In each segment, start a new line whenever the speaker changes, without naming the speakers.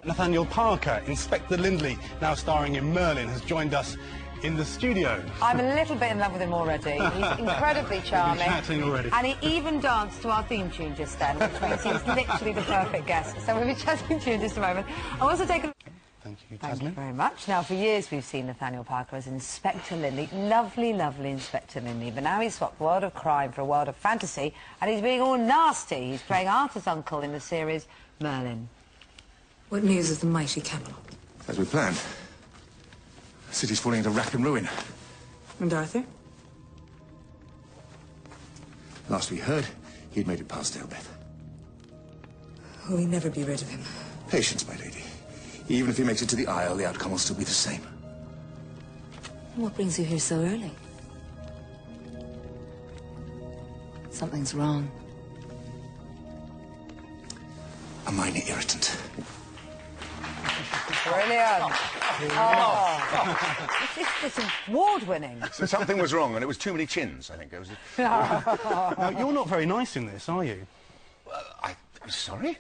Nathaniel Parker, Inspector Lindley, now starring in Merlin, has joined us in the studio.
I'm a little bit in love with him already. He's incredibly charming.
Chatting already.
And he even danced to our theme tune just then, which means he's literally the perfect guest. So we'll be chatting to you in just a moment. I want to take a...
Thank you,
Thank
Tasman.
you very much. Now, for years we've seen Nathaniel Parker as Inspector Lindley. Lovely, lovely Inspector Lindley. But now he's swapped world of crime for a world of fantasy, and he's being all nasty. He's playing Arthur's uncle in the series Merlin.
What news of the mighty Camelot?
As we planned. The city's falling into rack and ruin.
And Arthur?
Last we heard, he'd made it past Elbeth.
Will we never be rid of him?
Patience, my lady. Even if he makes it to the Isle, the outcome will still be the same.
What brings you here so early? Something's wrong.
A minor irritant.
Brilliant. Oh. This is award-winning.
So something was wrong, and it was too many chins, I think. It was...
Now, you're not very nice in this, are you?
I'm sorry?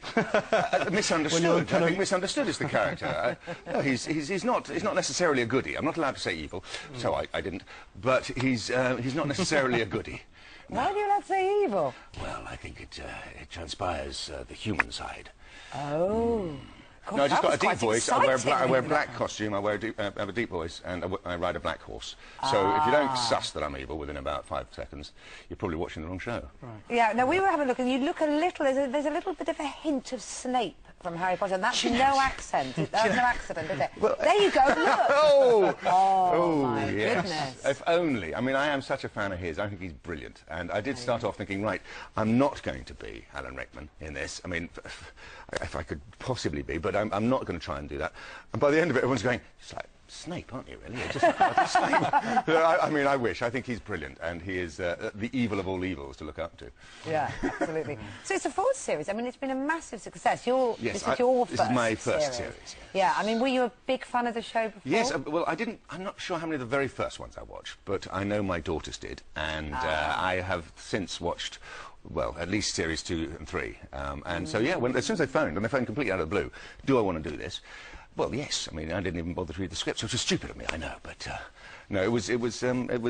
Misunderstood. I think misunderstood is the character. No, he's not necessarily a goodie. I'm not allowed to say evil, so I didn't. But he's not necessarily a goodie.
Why do you allowed to say evil?
Well, I think it transpires the human side.
Oh. God,
No, I just got a deep
quite
voice. I wear a
exciting.
black costume. I have a deep voice, and I ride a black horse. So if you don't suss that I'm evil within about 5 seconds, you're probably watching the wrong show.
Right.
Yeah. No, we were having a look, and you look a little. There's a little bit of a hint of Snape from Harry Potter, and that's no accent. That's no accident, is it?
Well,
there you go. Look.
Oh,
my
yes.
goodness.
If only. I mean, I am such a fan of his. I think he's brilliant. And I did start off thinking, right, I'm not going to be Alan Rickman in this. I mean, if I could possibly be, but I'm not going to try and do that. And by the end of it, everyone's going, it's like, Snape, aren't you, really? You're just like Snape. I mean, I wish. I think he's brilliant, and he is the evil of all evils to look up to.
Yeah, absolutely. So it's a fourth series. I mean, it's been a massive success.
Yes,
this is your first
This is my first series.
Yeah, I mean, were you a big fan of the show before?
Yes, well, I'm not sure how many of the very first ones I watched, but I know my daughters did, and I have since watched, well, at least series 2 and 3. And so, yeah, as soon as they phoned completely out of the blue, do I want to do this? Well, yes. I mean, I didn't even bother to read the script, which was stupid of me, I know, but no, it was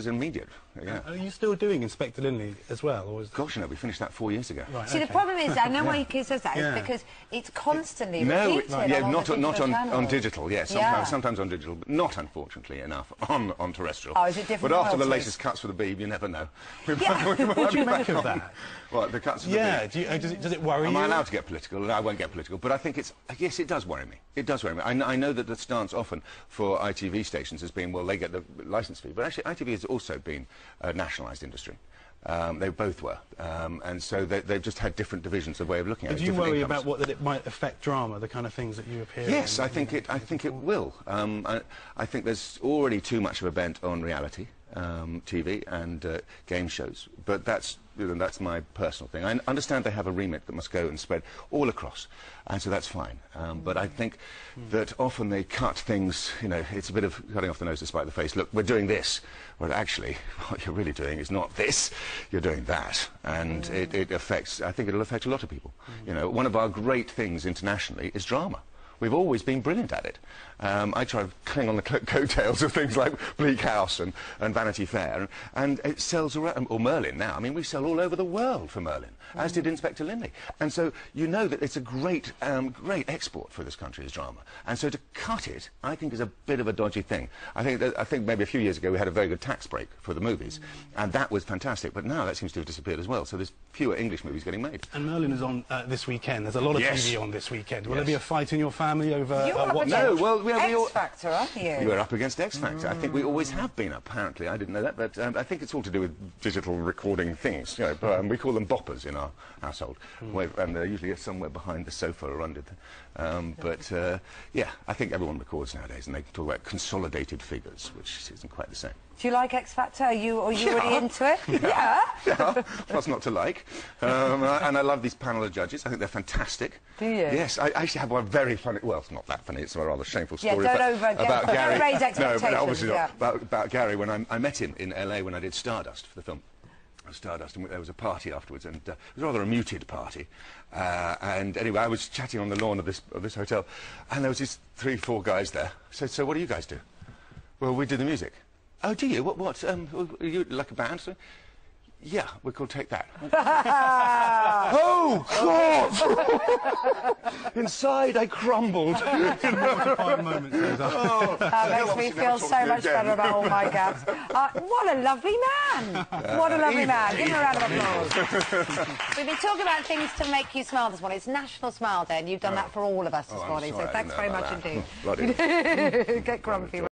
immediate. Yeah.
Are you still doing Inspector Lindley as well, or is...
Gosh, no, we finished that 4 years ago.
Right,
See, the problem is, I know why your kid says that, is because it's constantly repeated
not on digital, yes, sometimes on digital, but not, unfortunately enough, on terrestrial.
Oh, is it different?
But after the latest cuts for the Beeb, you never know.
What do you make of that?
What, the cuts for the Beeb?
Does it worry you?
Am I allowed to get political? No, I won't get political, but I think yes, it does worry me. It does worry me. I know that the stance often for ITV stations has been, well, they get the licence fee, but actually ITV has also been a nationalised industry. They both were, and so they've just had different divisions of way of looking at it.
Do you worry about that it might affect drama, the kind of things that you appear in?
Yes, I think it will. I think there's already too much of a bent on reality TV and game shows, but that's my personal thing. I understand they have a remit that must go and spread all across, and so that's fine. But I think that often they cut things, it's a bit of cutting off the nose to spite the face. Look, we're doing this. Well, actually, what you're really doing is not this, you're doing that. And it affects, I think it'll affect a lot of people. One of our great things internationally is drama. We've always been brilliant at it. I try to cling on the coattails of things like Bleak House and Vanity Fair, and it sells around, or Merlin now. I mean, we sell all over the world for Merlin, as did Inspector Lindley. And so you know that it's a great export for this country, as drama. And so to cut it, I think, is a bit of a dodgy thing. I think maybe a few years ago we had a very good tax break for the movies, and that was fantastic. But now that seems to have disappeared as well. So there's fewer English movies getting made.
And Merlin is on this weekend. There's a lot of TV on this weekend. Will there be a fight in your family over what?
No, well,
X Factor, aren't you?
You're up against X Factor. I think we always have been, apparently. I didn't know that, but I think it's all to do with digital recording things. We call them boppers in our household, and they're usually somewhere behind the sofa or under. Yeah, I think everyone records nowadays, and they talk about consolidated figures, which isn't quite the same.
Do you like X Factor? Are you already into it?
Yeah. What's not to like? And I love these panel of judges. I think they're fantastic.
Do you?
Yes, I actually have one very funny, well, it's not that funny, it's a rather shameful story
about Gary. Don't raise expectations.
No, but obviously not. About Gary, when I met him in LA when I did Stardust for the film. Stardust, and there was a party afterwards, and it was rather a muted party. And anyway, I was chatting on the lawn of this hotel, and there was these 3-4 guys there. So what do you guys do? Well, we do the music. Oh, do you? What? Are you like a band? So, yeah, we're called Take That. Oh, God! Inside, I crumbled.
Mortifying moment, Susan.
That makes me feel so much better about all my gaps. What a lovely man! What a lovely man. Give him a round of applause. We've been talking about things to make you smile this morning. It's National Smile Day, and you've done that for all of us this morning, so thanks very much indeed.
Bloody
Get grumpy.